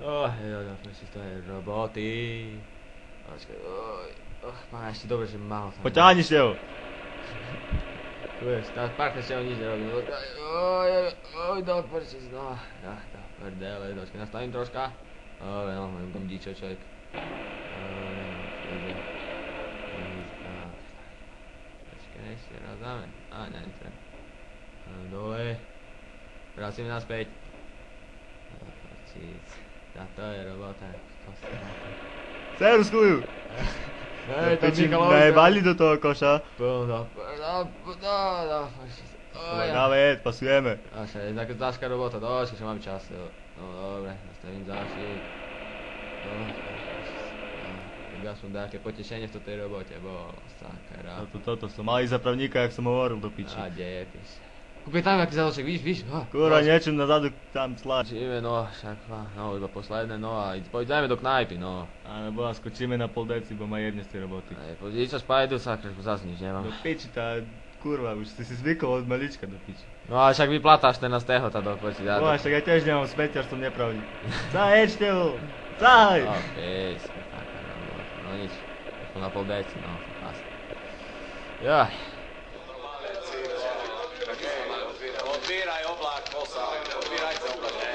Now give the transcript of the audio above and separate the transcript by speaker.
Speaker 1: Počkaj, to je roboty. Počkaj, má ešte dobre, že mal tam.
Speaker 2: Poťahni števo.
Speaker 1: Tu je, párkrát števo nič nerobí. Do prčíc, no. Do prdele, počkaj, nastavím troška. Mám gomdíčo, človek. Počkaj, ešte raz dáme. Netreba. Dole. Vracíme naspäť. Prčíc. To je robota.
Speaker 2: Seru skluju. Najebali do toho koša. Dáme, pasujeme.
Speaker 1: Je taká ťažká robota, došli, že máme čas. No dobre, nastavím zášik. Ja som také potešenie v tej robote, bolo sakra.
Speaker 2: Toto som mal ísť za pravníka, jak som hovoril do piči.
Speaker 1: A depis. Kúkaj tam, aký zadoček, víš?
Speaker 2: Kurva, niečím nazadu tam tlač.
Speaker 1: Skočíme, no, však, iba posledné, no a poďme do knajpy, no.
Speaker 2: Alebo skočíme na pol deci, bo ma jebne z tej roboty.
Speaker 1: Poď sa spájdu, sakra, zase nič nemám.
Speaker 2: Do piči, tá kurva, už si zvykol od malička do piči.
Speaker 1: No ale však vyplatáš ten na stehota do poči.
Speaker 2: No však ja tiež nemám smeťar, som nepravdí. Zahej, števo! Zahej!
Speaker 1: No, pís, no nič, na pol deci, no, asi. Jaj.
Speaker 3: Otvíraj oblak, posal, otvírajte oblak, ne?